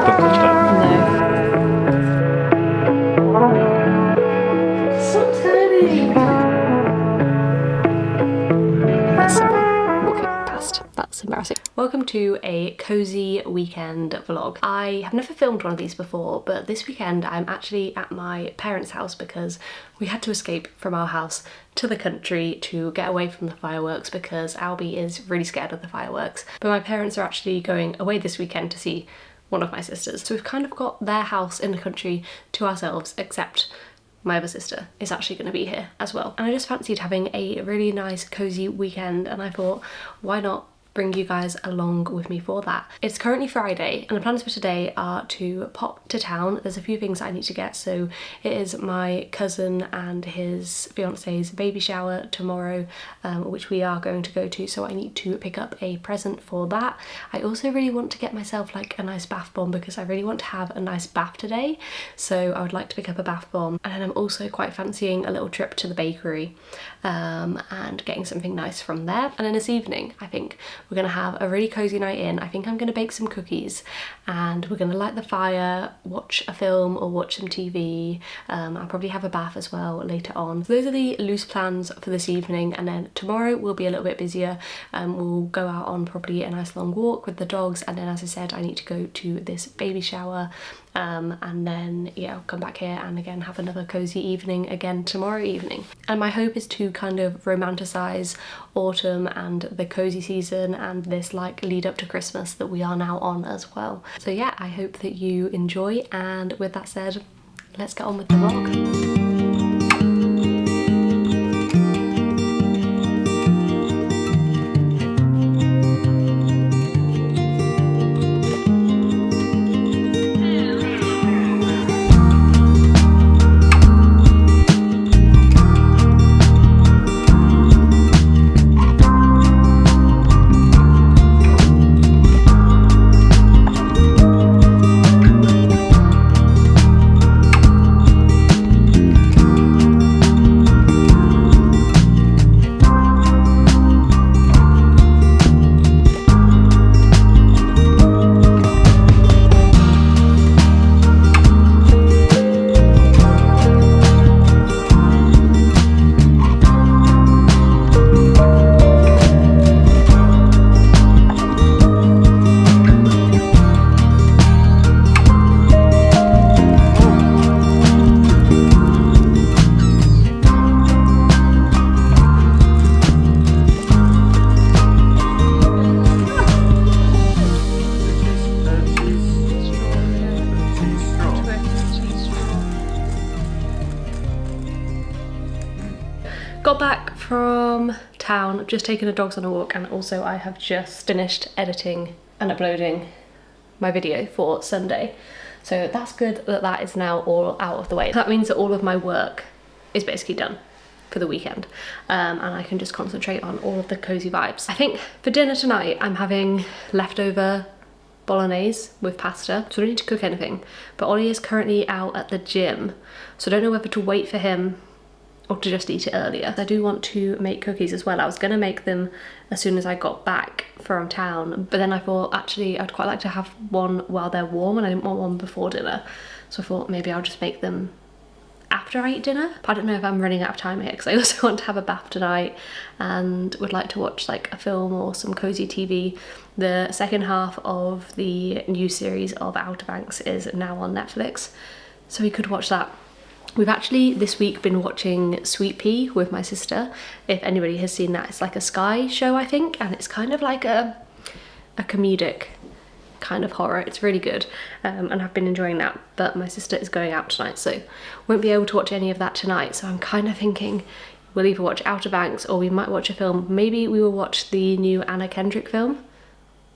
book of them. No. Stop turning! That's someone walking past. That's embarrassing. Welcome to a cozy weekend vlog. I have never filmed one of these before, but this weekend I'm actually at my parents' house because we had to escape from our house to the country to get away from the fireworks because Albie is really scared of the fireworks. But my parents are actually going away this weekend to see one of my sisters. So we've kind of got their house in the country to ourselves, except my other sister is actually going to be here as well. And I just fancied having a really nice cozy weekend, and I thought, why not bring you guys along with me for that. It's currently Friday and the plans for today are to pop to town. There's a few things I need to get. So it is my cousin and his fiance's baby shower tomorrow, which we are going to go to, so I need to pick up a present for that. I also really want to get myself like a nice bath bomb because I really want to have a nice bath today, so I would like to pick up a bath bomb. And then I'm also quite fancying a little trip to the bakery and getting something nice from there. And then this evening I think we're gonna have a really cozy night in. I think I'm gonna bake some cookies and we're gonna light the fire, watch a film or watch some TV. I'll probably have a bath as well later on. So those are the loose plans for this evening, and then tomorrow will be a little bit busier. We'll go out on probably a nice long walk with the dogs, and then as I said I need to go to this baby shower, and then yeah, I'll come back here and again have another cozy evening again tomorrow evening. And my hope is to kind of romanticize autumn and the cozy season and this like lead up to Christmas that we are now on as well. So yeah, I hope that you enjoy, and with that said, let's get on with the vlog. Got back from town, I've just taken the dogs on a walk, and also I have just finished editing and uploading my video for Sunday. So that's good that that is now all out of the way. That means that all of my work is basically done for the weekend, and I can just concentrate on all of the cozy vibes. I think for dinner tonight I'm having leftover bolognese with pasta, so I don't need to cook anything. But Ollie is currently out at the gym, so I don't know whether to wait for him or to just eat it earlier. I do want to make cookies as well. I was gonna make them as soon as I got back from town, but then I thought actually I'd quite like to have one while they're warm, and I didn't want one before dinner. So I thought maybe I'll just make them after I eat dinner. But I don't know if I'm running out of time here because I also want to have a bath tonight and would like to watch like a film or some cozy TV. The second half of the new series of Outer Banks is now on Netflix, so we could watch that. We've actually this week been watching Sweet Pea with my sister. If anybody has seen that, it's like a Sky show I think, and it's kind of like a comedic kind of horror. It's really good, and I've been enjoying that. But my sister is going out tonight, so won't be able to watch any of that tonight. So I'm kind of thinking we'll either watch Outer Banks or we might watch a film. Maybe we will watch the new Anna Kendrick film.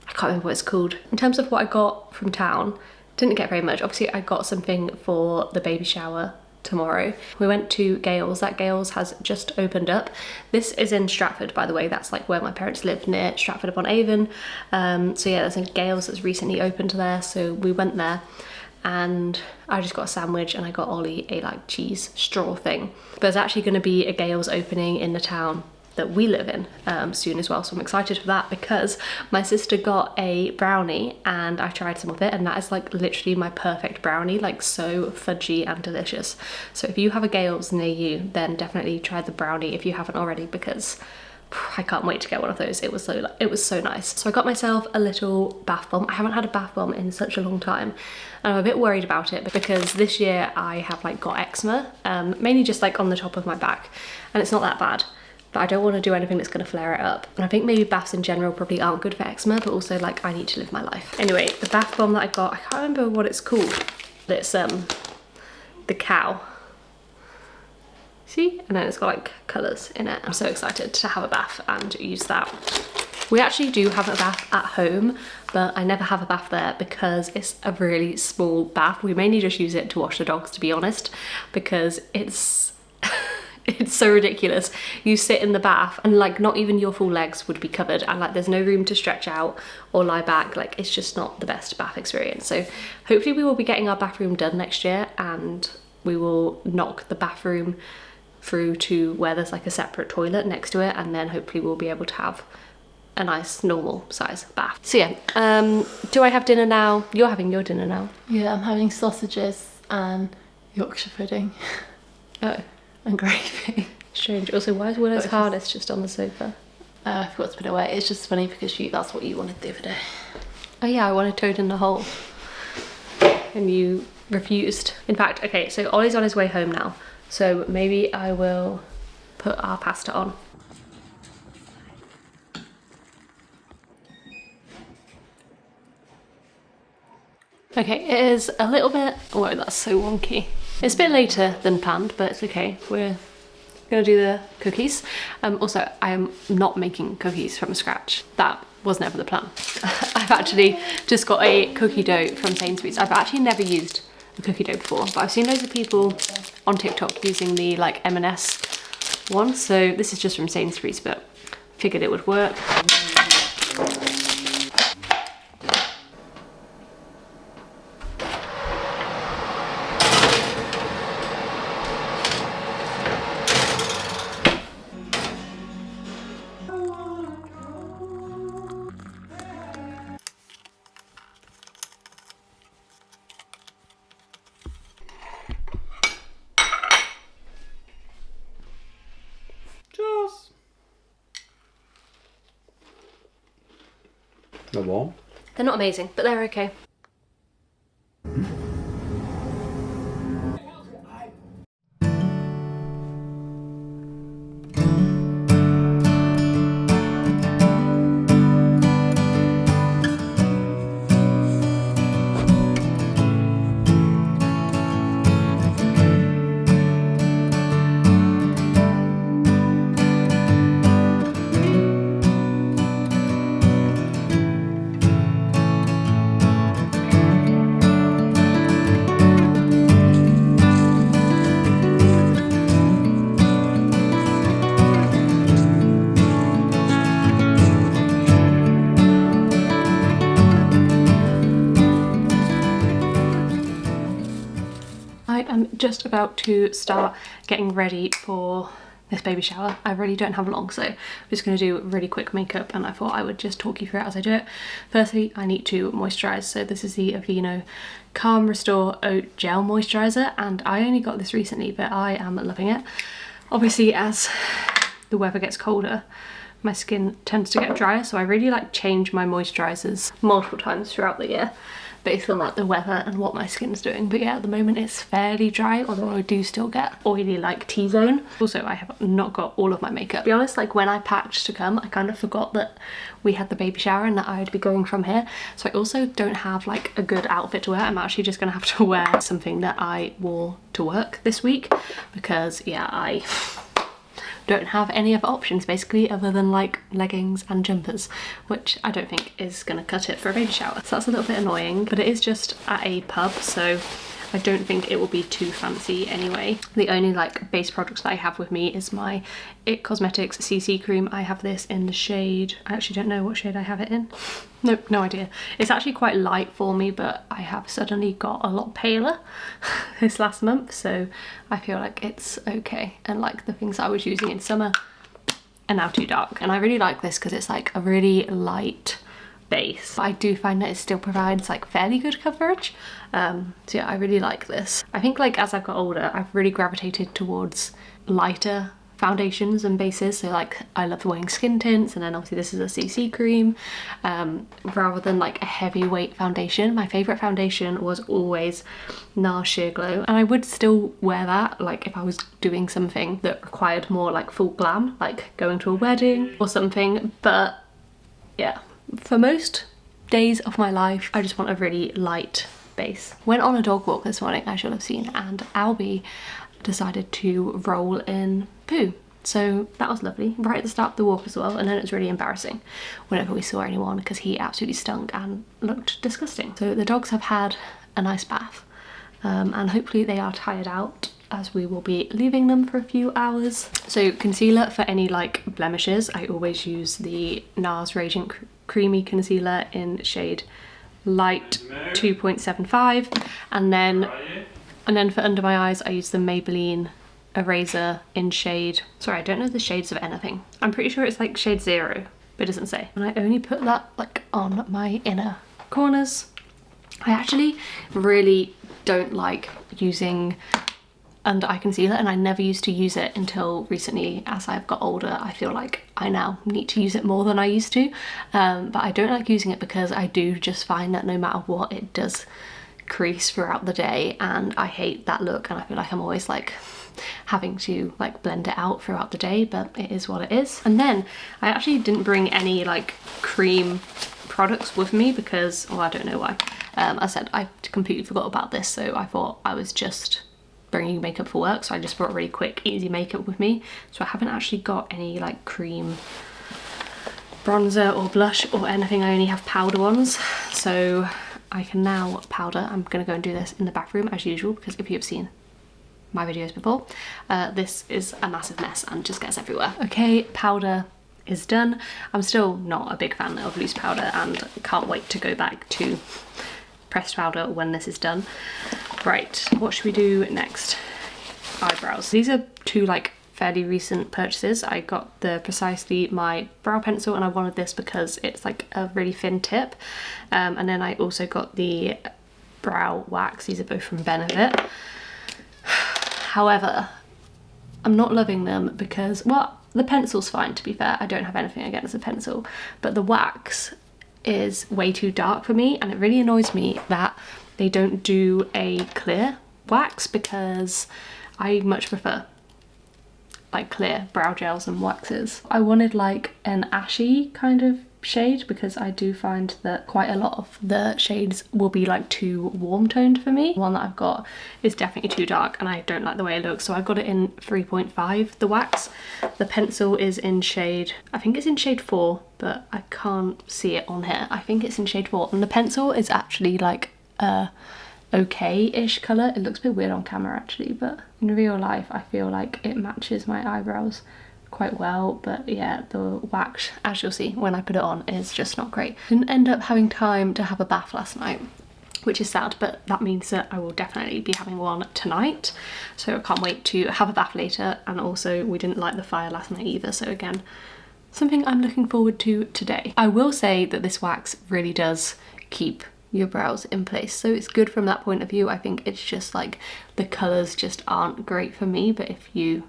I can't remember what it's called. In terms of what I got from town, didn't get very much. Obviously I got something for the baby shower tomorrow. We went to Gales. That Gales has just opened up. This is in Stratford, by the way. That's like where my parents live, near Stratford upon Avon. So yeah, there's a Gales that's recently opened there, so we went there and I just got a sandwich and I got Ollie a like cheese straw thing. But there's actually going to be a Gales opening in the town that we live in soon as well, so I'm excited for that because my sister got a brownie and I tried some of it, and that is like literally my perfect brownie, like so fudgy and delicious. So if you have a Gales near you, then definitely try the brownie if you haven't already, because I can't wait to get one of those. It was so nice. So I got myself a little bath bomb. I haven't had a bath bomb in such a long time, and I'm a bit worried about it because this year I have like got eczema, mainly just like on the top of my back, and it's not that bad, but I don't want to do anything that's going to flare it up. And I think maybe baths in general probably aren't good for eczema, but also like I need to live my life. Anyway, the bath bomb that I got, I can't remember what it's called. It's the cow. See? And then it's got like colours in it. I'm so excited to have a bath and use that. We actually do have a bath at home, but I never have a bath there because it's a really small bath. We mainly just use it to wash the dogs, to be honest, because it's it's so ridiculous. You sit in the bath and like not even your full legs would be covered, and like there's no room to stretch out or lie back. Like it's just not the best bath experience. So hopefully we will be getting our bathroom done next year, and we will knock the bathroom through to where there's like a separate toilet next to it, and then hopefully we'll be able to have a nice normal size bath. So yeah, do I have dinner now? You're having your dinner now. Yeah, I'm having sausages and Yorkshire pudding. Oh. And gravy. Strange. Also, why is Willow's harness just on the sofa? I forgot to put it away. It's just funny because that's what you wanted the other day. Oh yeah, I wanted Toad in the hole. And you refused. In fact, okay, so Ollie's on his way home now. So maybe I will put our pasta on. Okay, it is a little bit, whoa, that's so wonky. It's a bit later than planned, but it's okay. We're gonna do the cookies. Also, I am not making cookies from scratch. That was never the plan. I've actually just got a cookie dough from Sainsbury's. I've actually never used a cookie dough before, but I've seen loads of people on TikTok using the like M&S one. So this is just from Sainsbury's, but figured it would work. They're warm. They're not amazing, but they're okay. I'm just about to start getting ready for this baby shower. I really don't have long, so I'm just going to do really quick makeup, and I thought I would just talk you through it as I do it. Firstly, I need to moisturise, so this is the Aveeno Calm Restore Oat Gel Moisturiser, and I only got this recently, but I am loving it. Obviously, as the weather gets colder, my skin tends to get drier, so I really like change my moisturisers multiple times throughout the year based on like the weather and what my skin's doing. But yeah, at the moment it's fairly dry, although I do still get oily like T-zone. Also, I have not got all of my makeup. To be honest, like when I packed to come, I kind of forgot that we had the baby shower and that I would be going from here. So I also don't have like a good outfit to wear. I'm actually just gonna have to wear something that I wore to work this week because yeah, I don't have any other options basically other than like leggings and jumpers, which I don't think is gonna cut it for a baby shower. So that's a little bit annoying, but it is just at a pub, so I don't think it will be too fancy anyway. The only like base products that I have with me is my IT Cosmetics CC cream. I have this in the shade, I actually don't know what shade I have it in. Nope, no idea. It's actually quite light for me, but I have suddenly got a lot paler this last month, so I feel like it's okay. And like the things I was using in summer, are now too dark. And I really like this because it's like a really light base. But I do find that it still provides like fairly good coverage. So yeah, I really like this. I think like as I've got older, I've really gravitated towards lighter foundations and bases. So like I love wearing skin tints, and then obviously this is a CC cream, rather than like a heavyweight foundation. My favourite foundation was always NARS Sheer Glow, and I would still wear that like if I was doing something that required more like full glam, like going to a wedding or something. But yeah, for most days of my life, I just want a really light base. Went on a dog walk this morning, as you'll have seen, and Albie decided to roll in poo. So that was lovely, right at the start of the walk as well, and then it was really embarrassing whenever we saw anyone because he absolutely stunk and looked disgusting. So the dogs have had a nice bath, and hopefully they are tired out as we will be leaving them for a few hours. So concealer for any like blemishes, I always use the NARS Radiant Creamy Concealer in shade Light 2.75, and then for under my eyes I use the Maybelline Eraser in shade, sorry I don't know the shades of anything, I'm pretty sure it's like shade 0 but it doesn't say, and I only put that like on my inner corners. I actually really don't like using under eye concealer, and I never used to use it until recently. As I've got older, I feel like I now need to use it more than I used to, but I don't like using it because I do just find that no matter what, it does crease throughout the day, and I hate that look, and I feel like I'm always like having to like blend it out throughout the day, but it is what it is. And then I actually didn't bring any like cream products with me because, well, I don't know why. I said I completely forgot about this, so I thought I was just bringing makeup for work, so I just brought really quick easy makeup with me. So I haven't actually got any like cream bronzer or blush or anything. I only have powder ones, so I can now powder. I'm gonna go and do this in the bathroom as usual, because if you've seen my videos before, this is a massive mess and just gets everywhere. Okay, powder is done. I'm still not a big fan of loose powder and can't wait to go back to pressed powder when this is done. Right, what should we do next? Eyebrows. These are two like fairly recent purchases. I got the Precisely My brow pencil, and I wanted this because it's like a really thin tip, and then I also got the brow wax. These are both from Benefit. However, I'm not loving them because, well, the pencil's fine, to be fair. I don't have anything against the pencil, but the wax is way too dark for me, and it really annoys me that they don't do a clear wax, because I much prefer like clear brow gels and waxes. I wanted like an ashy kind of shade because I do find that quite a lot of the shades will be like too warm toned for me. The one that I've got is definitely too dark and I don't like the way it looks, so I've got it in 3.5, the wax. The pencil is in shade, I think it's in shade 4, but I can't see it on here. I think it's in shade 4, and the pencil is actually like a okay-ish colour. It looks a bit weird on camera actually, but in real life I feel like it matches my eyebrows quite well. But yeah, the wax, as you'll see when I put it on, is just not great. Didn't end up having time to have a bath last night, which is sad, but that means that I will definitely be having one tonight, so I can't wait to have a bath later. And also we didn't light the fire last night either, so again, something I'm looking forward to today. I will say that this wax really does keep your brows in place, so it's good from that point of view. I think it's just like the colours just aren't great for me, but if you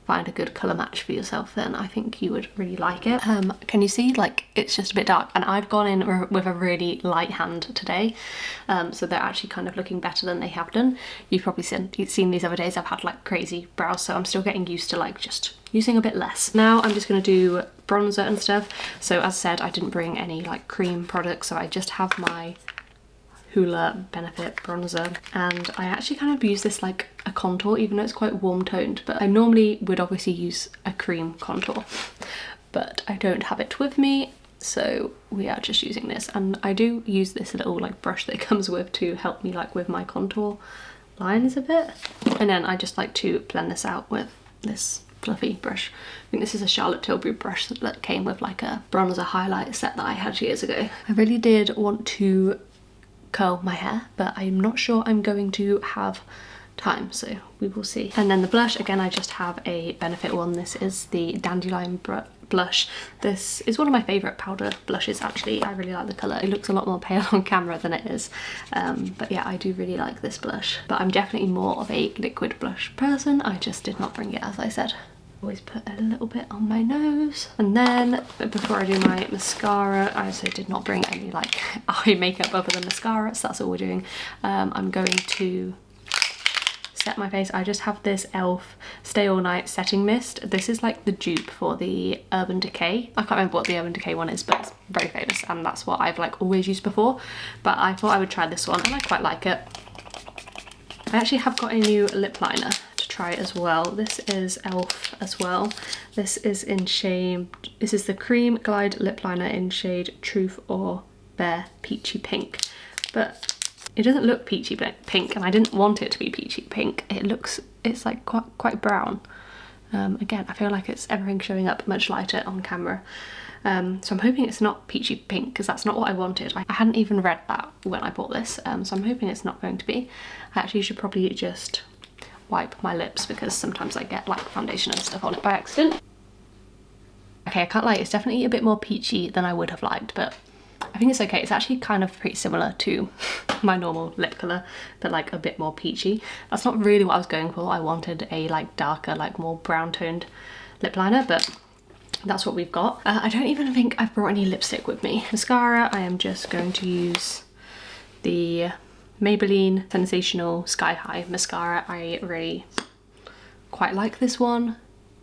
find a good colour match for yourself, then I think you would really like it. Can you see, like, it's just a bit dark, and I've gone in with a really light hand today, so they're actually kind of looking better than they have done. You've probably seen these other days I've had like crazy brows, so I'm still getting used to like just using a bit less. Now I'm just going to do bronzer and stuff. So as I said, I didn't bring any like cream products, so I just have my Hoola Benefit bronzer, and I actually kind of use this like a contour, even though it's quite warm toned, but I normally would obviously use a cream contour, but I don't have it with me, so we are just using this. And I do use this little like brush that it comes with to help me like with my contour lines a bit, and then I just like to blend this out with this fluffy brush. I think this is a Charlotte Tilbury brush that came with like a bronzer highlight set that I had years ago. I really did want to curl my hair, but I'm not sure I'm going to have time, so we will see. And then the blush, again, I just have a Benefit one. This is the Dandelion blush. This is one of my favourite powder blushes, actually. I really like the colour. It looks a lot more pale on camera than it is, but yeah, I do really like this blush. But I'm definitely more of a liquid blush person. I just did not bring it, as I said. Always put a little bit on my nose. And then before I do my mascara, I also did not bring any like eye makeup other than mascara, so that's all we're doing. I'm going to set my face. I just have this e.l.f. Stay All Night Setting Mist. This is like the dupe for the Urban Decay. I can't remember what the Urban Decay one is, but it's very famous and that's what I've like always used before. But I thought I would try this one and I quite like it. I actually have got a new lip liner to try as well. This is e.l.f. as well. This is in shade, this is the Cream Glide Lip Liner in shade Truth or Bare Peachy Pink. But it doesn't look peachy pink, and I didn't want it to be peachy pink. It's like quite brown. Again, I feel like it's everything showing up much lighter on camera. So I'm hoping it's not peachy pink, because that's not what I wanted. I hadn't even read that when I bought this, so I'm hoping it's not going to be. I actually should probably just wipe my lips, because sometimes I get like foundation and stuff on it by accident. Okay, I can't lie, it's definitely a bit more peachy than I would have liked, but I think it's okay. It's actually kind of pretty similar to my normal lip colour, but like a bit more peachy. That's not really what I was going for. I wanted a like darker, like more brown toned lip liner, but that's what we've got. I don't even think I've brought any lipstick with me. Mascara, I am just going to use the Maybelline Sensational Sky High mascara. I really quite like this one.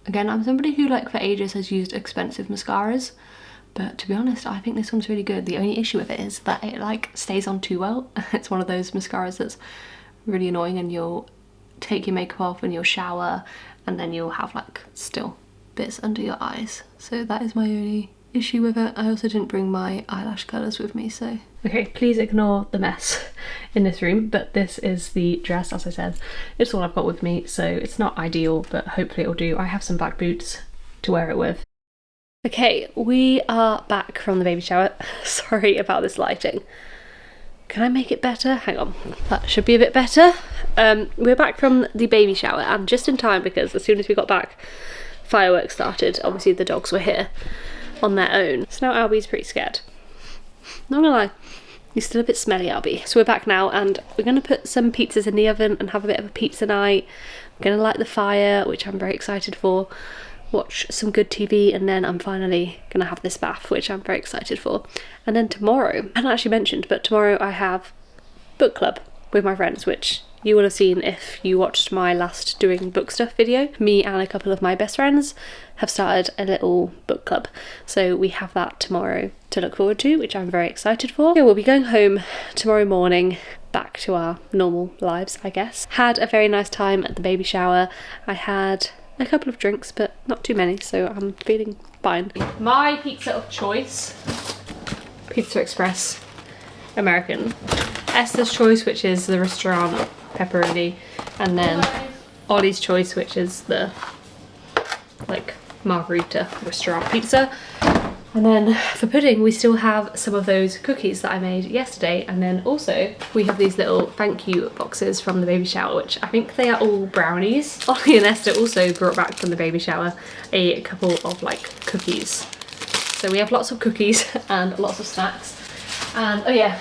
Again, I'm somebody who like for ages has used expensive mascaras, but to be honest, I think this one's really good. The only issue with it is that it like stays on too well. It's one of those mascaras that's really annoying, and you'll take your makeup off and you'll shower and then you'll have like still bits under your eyes. So that is my only issue with it. I also didn't bring my eyelash colours with me, so. Okay, please ignore the mess in this room, but this is the dress, as I said. It's all I've got with me, so it's not ideal, but hopefully it'll do. I have some black boots to wear it with. Okay, we are back from the baby shower. Sorry about this lighting. Can I make it better? Hang on, that should be a bit better. We're back from the baby shower, and just in time, because as soon as we got back, fireworks started. Obviously the dogs were here on their own. So now Albie's pretty scared. Not gonna lie, he's still a bit smelly, Albie. So we're back now, and we're gonna put some pizzas in the oven and have a bit of a pizza night. I'm gonna light the fire, which I'm very excited for. Watch some good TV, and then I'm finally gonna have this bath, which I'm very excited for. And then tomorrow, I hadn't actually mentioned, but tomorrow I have book club with my friends, which you will have seen if you watched my last doing book stuff video. Me and a couple of my best friends have started a little book club, so we have that tomorrow to look forward to, which I'm very excited for. Yeah, we'll be going home tomorrow morning, back to our normal lives, I guess. Had a very nice time at the baby shower. I had a couple of drinks, but not too many, so I'm feeling fine. My pizza of choice, Pizza Express American. Esther's choice, which is the restaurant pepperoni, and then Ollie's choice, which is the like margarita restaurant pizza. And then for pudding, we still have some of those cookies that I made yesterday, and then also we have these little thank you boxes from the baby shower, which I think they are all brownies. Ollie and Esther also brought back from the baby shower a couple of like cookies. So we have lots of cookies and lots of snacks. And oh yeah,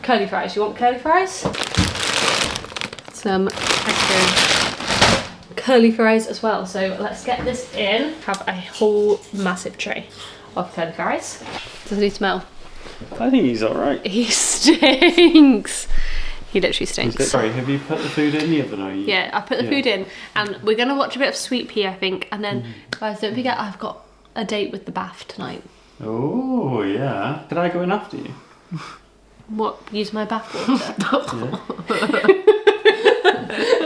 curly fries. You want curly fries? Some extra curly fries as well. So let's get this in. Have a whole massive tray of curly fries. Doesn't he smell? I think he's alright. He stinks. He literally stinks. Sorry, have you put the food in the oven, or you? Yeah, I put the food in, and we're gonna watch a bit of Sweet Pea, I think, and then guys, don't forget I've got a date with the bath tonight. Oh yeah. Can I go in after you? What? Use my bath water?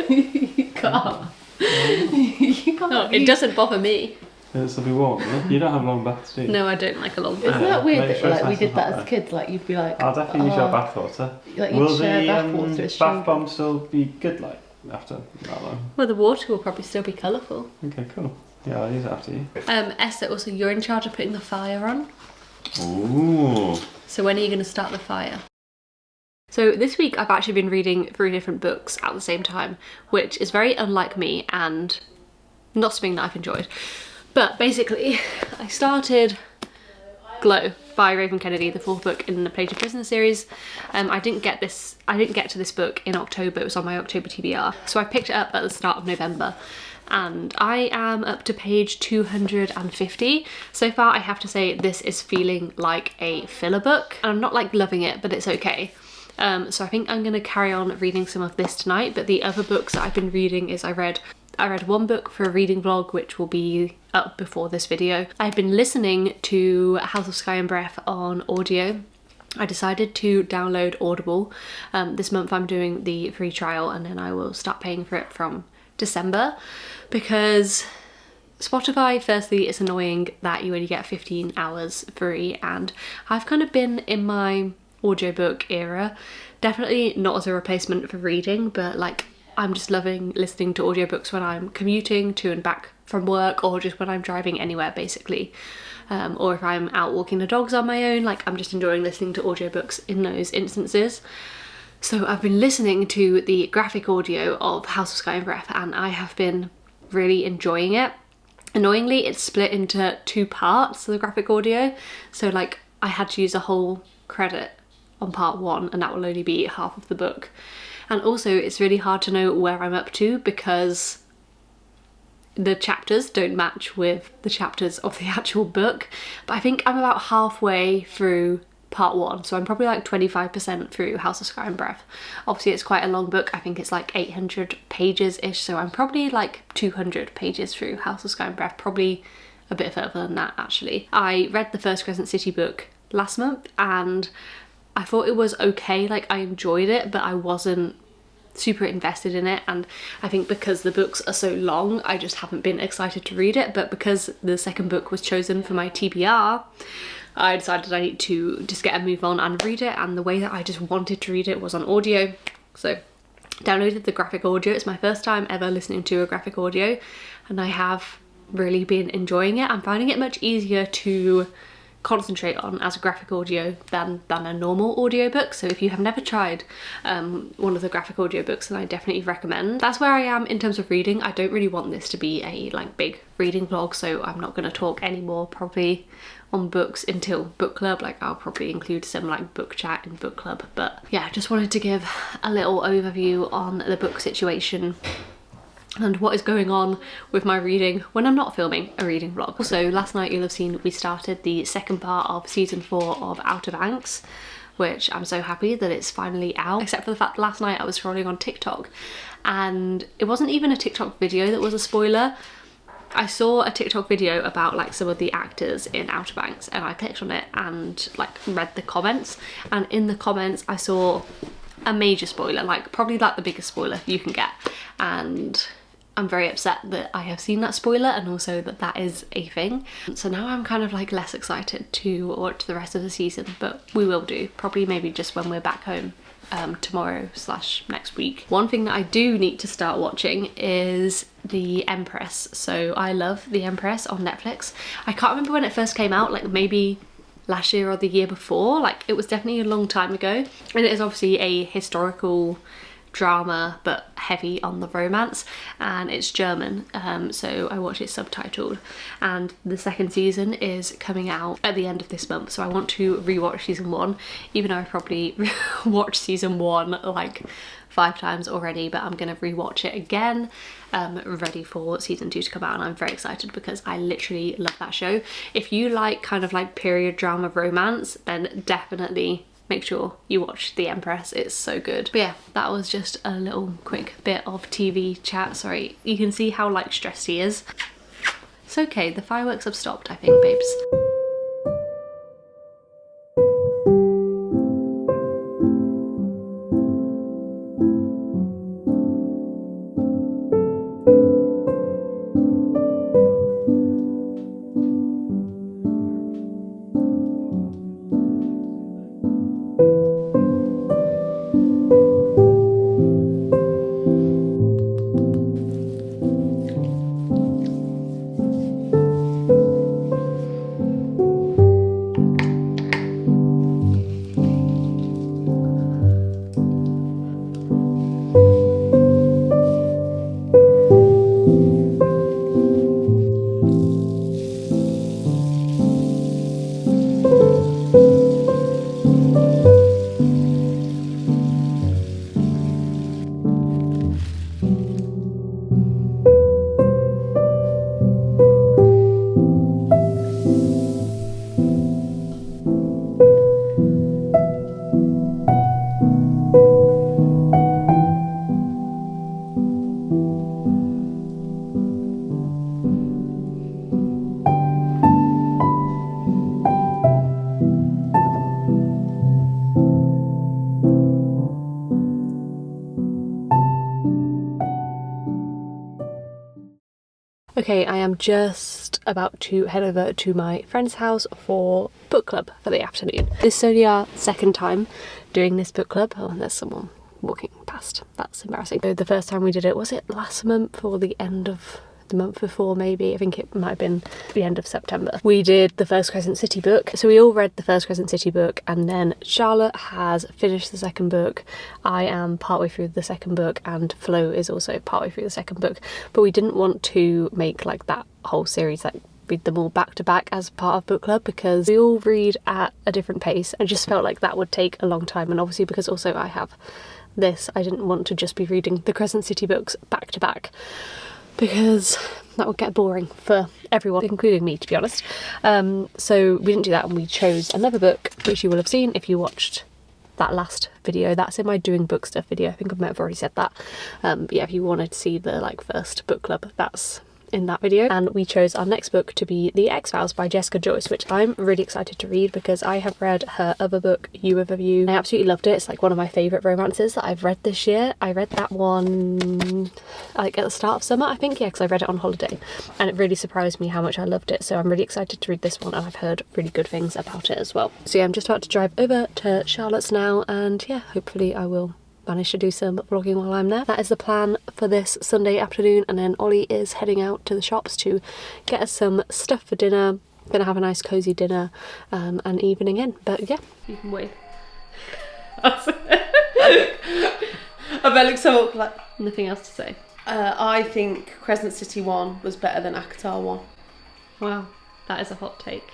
You can't. You can't. No, it doesn't bother me. This will be warm, yeah? You don't have long baths, do you? No, I don't like a long bath. Isn't that weird Make that sure it's like we nice did and that hot as kids? Like you'd be like, I'll definitely use your bath water. Like Will you'd share the bath water with bath bomb still be good, like, after that long? Well, the water will probably still be colourful. Okay, cool. Yeah, I'll use it after you. Esther, also you're in charge of putting the fire on. Ooh. So when are you going to start the fire? So this week I've actually been reading 3 different books at the same time, which is very unlike me and not something that I've enjoyed. But basically, I started Glow by Raven Kennedy, the 4th book in the Plate of Prisoner series. I didn't get to this book in October, it was on my October TBR. So I picked it up at the start of November and I am up to page 250. So far I have to say this is feeling like a filler book. And I'm not like loving it, but it's okay. So I think I'm gonna carry on reading some of this tonight, but the other books that I've been reading is I read 1 book for a reading vlog, which will be up before this video. I've been listening to House of Sky and Breath on audio. I decided to download Audible. This month I'm doing the free trial and then I will start paying for it from December, because Spotify, firstly, it's annoying that you only get 15 hours free, and I've kind of been in my audiobook era, definitely not as a replacement for reading, but like I'm just loving listening to audiobooks when I'm commuting to and back from work, or just when I'm driving anywhere basically, or if I'm out walking the dogs on my own. Like I'm just enjoying listening to audiobooks in those instances. So I've been listening to the graphic audio of House of Sky and Breath and I have been really enjoying it. Annoyingly, it's split into 2 parts, the graphic audio, so like I had to use a whole credit on part 1 and that will only be half of the book. And also it's really hard to know where I'm up to because the chapters don't match with the chapters of the actual book. But I think I'm about halfway through part 1, so I'm probably like 25% through House of Sky and Breath. Obviously it's quite a long book, I think it's like 800 pages ish, so I'm probably like 200 pages through House of Sky and Breath, probably a bit further than that actually. I read the first Crescent City book last month and I thought it was okay, like I enjoyed it, but I wasn't super invested in it, and I think because the books are so long I just haven't been excited to read it. But because the second book was chosen for my TBR, I decided I need to just get a move on and read it, and the way that I just wanted to read it was on audio. So downloaded the graphic audio. It's my first time ever listening to a graphic audio and I have really been enjoying it. I'm finding it much easier to concentrate on as a graphic audio than a normal audiobook. So if you have never tried one of the graphic audiobooks, then I definitely recommend. That's where I am in terms of reading. I don't really want this to be a like big reading vlog, so I'm not going to talk anymore probably on books until book club. Like I'll probably include some like book chat in book club, but yeah, just wanted to give a little overview on the book situation and what is going on with my reading when I'm not filming a reading vlog. Also, last night you'll have seen we started the second part of season 4 of Outer Banks, which I'm so happy that it's finally out, except for the fact last night I was scrolling on TikTok and it wasn't even a TikTok video that was a spoiler. I saw a TikTok video about like some of the actors in Outer Banks and I clicked on it and like read the comments, and in the comments I saw a major spoiler, like probably like the biggest spoiler you can get, and I'm very upset that I have seen that spoiler and also that that is a thing. So now I'm kind of like less excited to watch the rest of the season, but we will do, probably maybe just when we're back home tomorrow / next week. One thing that I do need to start watching is The Empress. So I love The Empress on Netflix. I can't remember when it first came out, like maybe last year or the year before, like it was definitely a long time ago, and it is obviously a historical drama but heavy on the romance, and it's German, so I watch it subtitled, and the second season is coming out at the end of this month, so I want to rewatch season 1, even though I probably watched season 1 like 5 times already, but I'm gonna rewatch it again, ready for season 2 to come out, and I'm very excited because I literally love that show. If you like kind of like period drama romance, then definitely make sure you watch The Empress, it's so good. But yeah, that was just a little quick bit of TV chat. Sorry, you can see how like stressed he is. It's okay, the fireworks have stopped, I think, babes. Okay, I am just about to head over to my friend's house for book club for the afternoon. This is only our second time doing this book club. Oh, and there's someone walking past. That's embarrassing. So the first time we did it, was it last month or the end of the month before maybe? I think it might have been the end of September. We did the first Crescent City book. So we all read the first Crescent City book, and then Charlotte has finished the second book. I am partway through the second book, and Flo is also partway through the second book. But we didn't want to make like that whole series, like read them all back to back as part of book club, because we all read at a different pace and just felt like that would take a long time. And obviously because also I have this, I didn't want to just be reading the Crescent City books back to back, because that would get boring for everyone, including me, to be honest. So we didn't do that, and we chose another book, which you will have seen if you watched that last video. That's in my doing book stuff video. I think I might have already said that. But yeah, if you wanted to see the like first book club, that's in that video. And we chose our next book to be The X-Files by Jessica Joyce, which I'm really excited to read because I have read her other book, You Of a You. I absolutely loved it. It's like one of my favourite romances that I've read this year. I read that one like at the start of summer, I think, yeah, because I read it on holiday, and it really surprised me how much I loved it. So I'm really excited to read this one, and I've heard really good things about it as well. So yeah, I'm just about to drive over to Charlotte's now, and yeah, hopefully I will manage to do some vlogging while I'm there. That is the plan for this Sunday afternoon, and then Ollie is heading out to the shops to get us some stuff for dinner. Gonna have a nice cozy dinner and evening in, but yeah, you can wait. I look so like Nothing else to say. I think Crescent City 1 was better than Akatar 1. Wow, that is a hot take.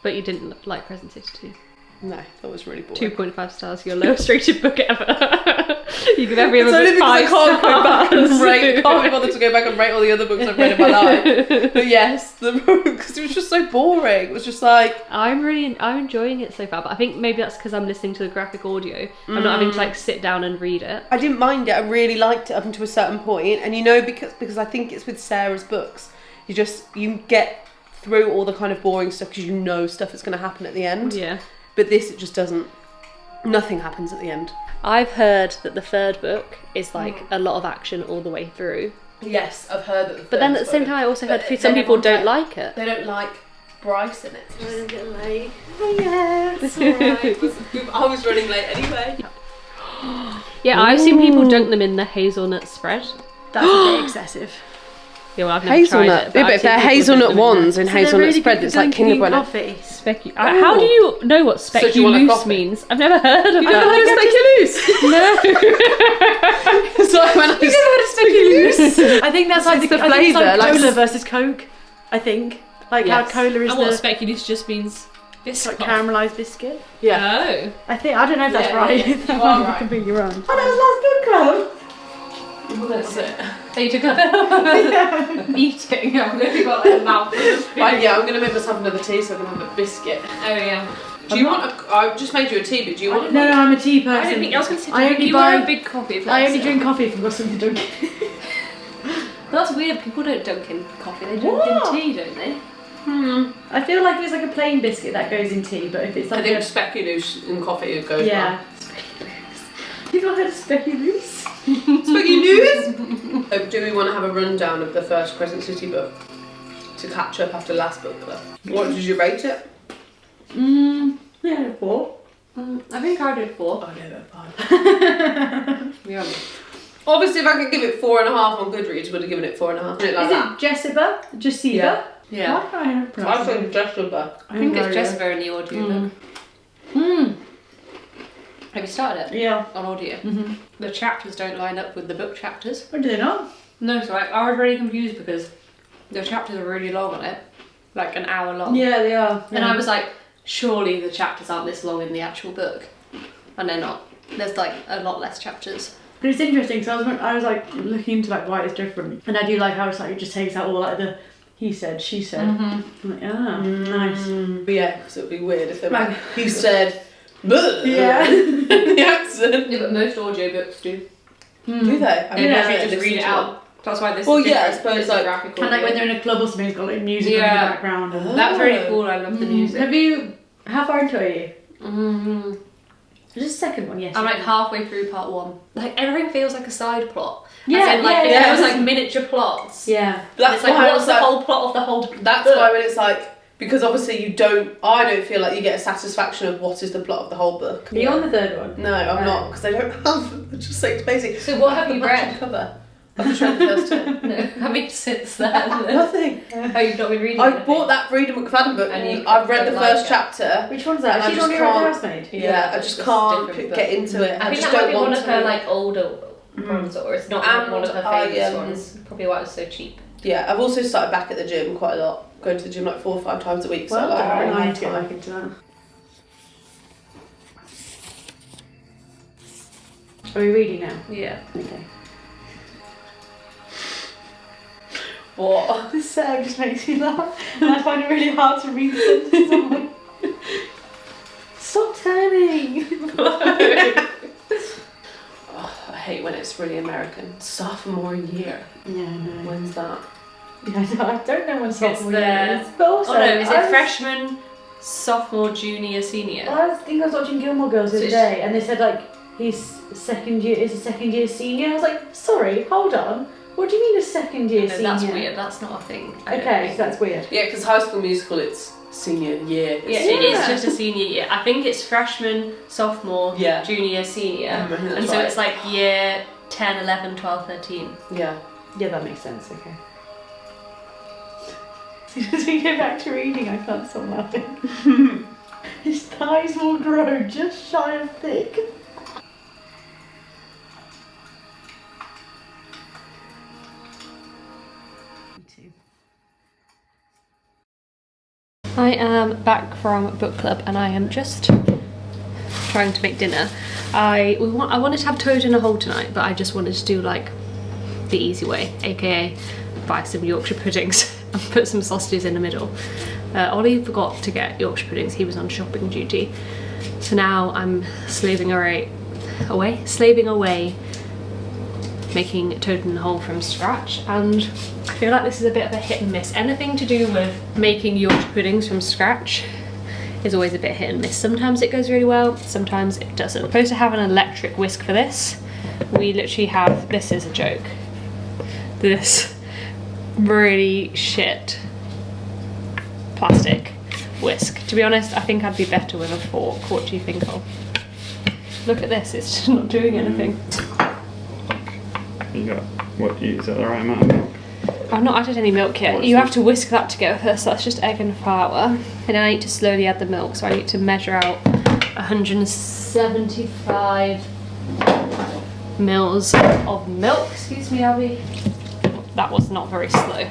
But you didn't like Crescent City 2. No, that was really boring. 2.5 stars, your lowest rated book ever. You give every other It's only book because I 5 can't go back and stars. rate. Can't be bothered to go back and rate all the other books I've read in my life. But yes, the book, because it was just so boring. It was just like I'm enjoying it so far, but I think maybe that's because I'm listening to the graphic audio. I'm not having to like sit down and read it. I didn't mind it. I really liked it up until a certain point, and you know, because I think it's with Sarah's books, you get through all the kind of boring stuff because you know stuff is going to happen at the end. Yeah. But this, it just doesn't. Nothing happens at the end. I've heard that the third book is like a lot of action all the way through. Yes, I've heard that. But then at the same time, I also heard some people don't like it. They don't like Bryce in it. It's running a bit late. Oh yeah, it's alright. I was running late anyway. Yeah, I've seen people dunk them in the hazelnut spread. That's a bit excessive. Yeah, well, I've never tried it. Yeah, but if they're hazelnut ones in hazelnut spread, it's like Kinder Bueno. Coffee. How do you know what speculoos means? I've never heard of that. You've never heard of speculoos? No. It's like when You've never heard of speculoos? I think that's like the flavour, It's like like cola versus Coke. I think like how cola is And what the speculoos just means biscuit. like caramelised biscuit. yeah. Oh. I don't know if that's right. You That are might be right. completely wrong. That's it. So you took a eating. I've literally got like a mouthful. Right, yeah, I'm going to make myself another tea so I can have a biscuit. Oh yeah. Do you want I've just made you a tea, but do you want No, I'm a tea person. I don't think I was going to say I only you are buy- a big coffee person. I only drink coffee if I've got something to drink. That's weird. People don't dunk in coffee. They dunk What? in tea, don't they? I feel like it's like a plain biscuit that goes in tea, but if it's I like think speculoos in coffee goes yeah. You've not heard of speculoos? Speculoos? Do we want to have a rundown of the first Crescent City book to catch up after last book club? What did you rate it? Yeah, 4. I think I did 4. I gave it a 5. Yeah. Obviously, if I could give it 4.5 on Goodreads, would have given it 4.5. Like Is that. it Jessica? Jessica? Yeah. Yeah. Why can't I pronounce I it? think Jessica. I think it's Jessica in the audio book. Have you started it? Yeah. On audio? The chapters don't line up with the book chapters. Or do they not? No, so I was really confused because the chapters are really long on it, like an hour long. Yeah, they are. And I was like, surely the chapters aren't this long in the actual book, and they're not. There's like a lot less chapters. But it's interesting because I was like looking into like why it's different, and I do like how it's like it just takes out all like the he said, she said. I'm like, nice. But yeah, because it would be weird if they were like, he said, "Bleh," Yeah. the accent. Yeah, but most audiobooks do. Do they? I mean, Yeah, I you haven't just read listened it to out. That's why this Well, is yeah, I different. suppose, It's like- graphic And like when audio. they're in a club or something, it's got like music on in Yeah. the background. And That's really cool. I love the music. Have you? How far into are you? Just the second one, yes. I'm like halfway through part 1. Like everything feels like a side plot. Yeah, As in, like, yeah, it feels yeah. like miniature plots. Yeah. And it's like, why I what's was the like- whole plot of the whole That's book? why when it's like, because obviously I don't feel like you get a satisfaction of what is the plot of the whole book. Are you on the third one? No, I'm not, because I don't have. I just say it's basic. So what have you read? Cover. I've just read the first two. No, I mean since then. Nothing. Oh, you've not been reading I anything? bought that Freedom McFadden book And and you I've read the don't first like it. chapter. Which one's that? I Is she just the one who wrote can't- The Housemaid? Yeah, I it's just a can't different get book. into it. I think just that might don't be want one of to. her like older ones, or it's not And one of her I, favourite ones. Probably why it was so cheap. Yeah, I've also started back at the gym quite a lot. Going to the gym like 4 or 5 times a week. So Well like, done. really I need have to get time. back into that. Are we reading now? Yeah. Okay. What? This setup just makes me laugh, and I find it really hard to read the sentences. I'm like, stop turning! Oh, I hate when it's really American. Sophomore year. Yeah, I know. When's that? Yeah, I don't know when sophomore the- year is. But also, Oh no, is I it was- freshman, sophomore, junior, senior? I think I was watching Gilmore Girls the So other day, and they said like he's second year. Is a second year senior? I was like, sorry, hold on. What do you mean a second year No, senior? that's weird. That's not a thing. I don't Okay, think. so that's weird. Yeah, because High School Musical, it's senior year. Yeah, it is Yeah. just a senior year. I think it's freshman, sophomore, Yeah. junior, senior. I think that's And so right. it's like year 10, 11, 12, 13. Yeah. Yeah, that makes sense. Okay. As we go back to reading, I can't stop laughing. His thighs will grow just shy of thick. I am back from book club and I am just trying to make dinner. I wanted to have toad in a hole tonight, but I just wanted to do like the easy way, aka buy some Yorkshire puddings and put some sausages in the middle. Ollie forgot to get Yorkshire puddings, he was on shopping duty. So now I'm slaving away making toad in the hole from scratch, and I feel like this is a bit of a hit and miss. Anything to do with making Yorkshire puddings from scratch is always a bit hit and miss. Sometimes it goes really well, sometimes it doesn't. I'm supposed to have an electric whisk for this. We literally have, this is a joke, this really shit plastic whisk. To be honest, I think I'd be better with a fork. What do you think of? Look at this, it's just not doing anything. You got what? Is that the right amount of milk? I've not added any milk yet. What's You have this? to whisk that together first. That's just egg and flour. And then I need to slowly add the milk. So I need to measure out 175 mils of milk. Excuse me, Abby. That was not very slow. Are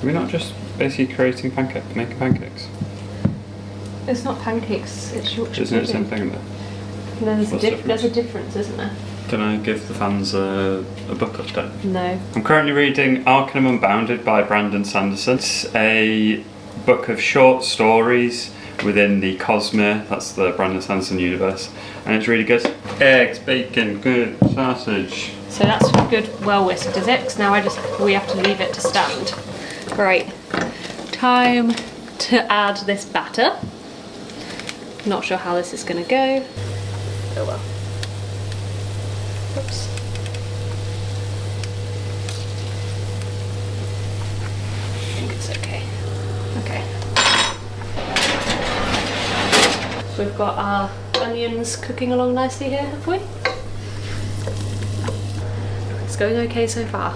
we not just basically making pancakes? It's not pancakes. It's Yorkshire Isn't it the same pudding. thing though? There's What's the difference? there's a difference, isn't there? Can I give the fans a book update? No. I'm currently reading Arcanum Unbounded by Brandon Sanderson. It's a book of short stories within the Cosmere, that's the Brandon Sanderson universe, and it's really good. Eggs, bacon, good, sausage. So that's good, well whisked, is it? 'Cause now we have to leave it to stand. Right, time to add this batter. Not sure how this is going to go. Oh well. Oops. I think it's okay. Okay. We've got our onions cooking along nicely here, have we? It's going okay so far.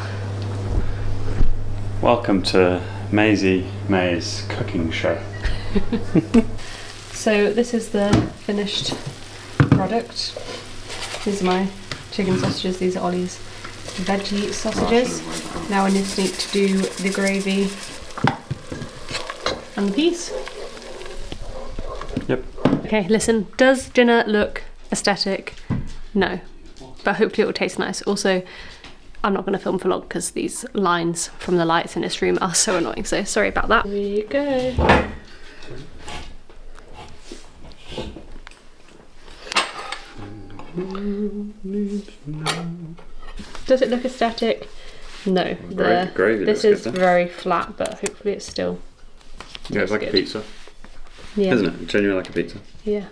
Welcome to Maisie May's cooking show. So this is the finished product. These are my chicken sausages, these are Ollie's veggie sausages. Now I just need to do the gravy and the peas. Yep. Okay, listen, does dinner look aesthetic? No, but hopefully it will taste nice. Also, I'm not going to film for long because these lines from the lights in this room are so annoying, so sorry about that. Here you go. Does it look aesthetic? No. Gravy this looks is good, though. very flat, but hopefully it's still. Yeah, it's like a good. pizza, Yeah. isn't it? Genuinely like a pizza. Yeah.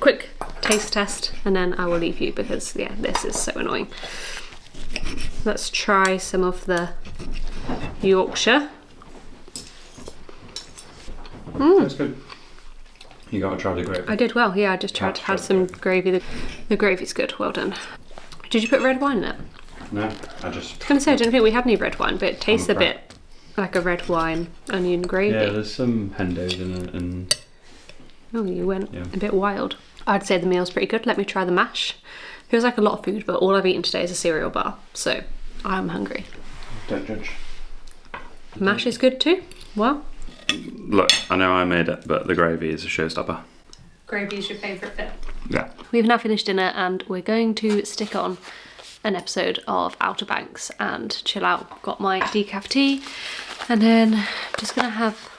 quick taste test and then I will leave you because yeah, this is so annoying. Let's try some of the Yorkshire. That's good. You gotta try the gravy. I did well, yeah, I just tried to have some gravy. The gravy's good, well done. Did you put red wine in it? No, I was gonna say, I didn't think we had any red wine, but it tastes a bit like a red wine onion gravy. Yeah, there's some hendos in it and... Oh, you went a bit wild. I'd say the meal's pretty good. Let me try the mash. Feels like a lot of food, but all I've eaten today is a cereal bar, so I'm hungry. Don't judge. Mash is good too. Well, look, I know I made it, but the gravy is a showstopper. Gravy is your favourite bit. Yeah. We've now finished dinner and we're going to stick on an episode of Outer Banks and chill out. Got my decaf tea and then I'm just gonna have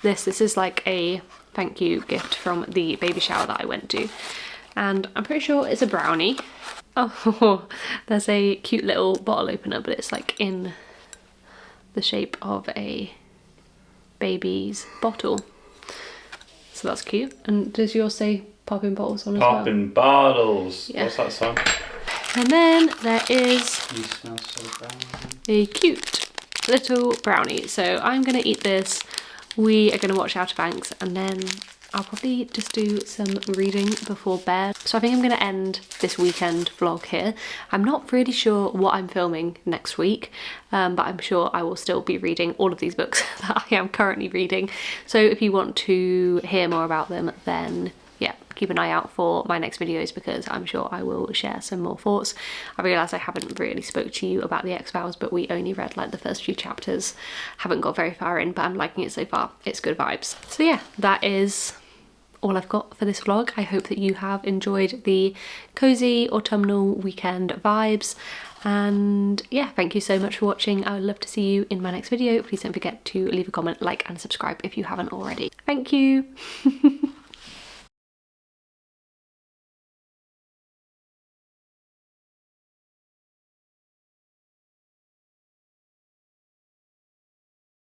this. This is like a thank you gift from the baby shower that I went to. And I'm pretty sure it's a brownie. Oh, there's a cute little bottle opener, but it's like in the shape of a baby's bottle. So that's cute. And does yours say popping bottles on as well? Popping bottles. Yeah. What's that song? And then there is You smell so brown. a cute little brownie. So I'm gonna eat this. We are gonna watch Outer Banks and then I'll probably just do some reading before bed. So I think I'm gonna end this weekend vlog here. I'm not really sure what I'm filming next week, but I'm sure I will still be reading all of these books that I am currently reading. So if you want to hear more about them, then yeah, keep an eye out for my next videos because I'm sure I will share some more thoughts. I realise I haven't really spoke to you about the X-Files, but we only read like the first few chapters. Haven't got very far in, but I'm liking it so far. It's good vibes. So yeah, that is all I've got for this vlog. I hope that you have enjoyed the cozy autumnal weekend vibes. And yeah, thank you so much for watching. I would love to see you in my next video. Please don't forget to leave a comment, like and subscribe if you haven't already. Thank you.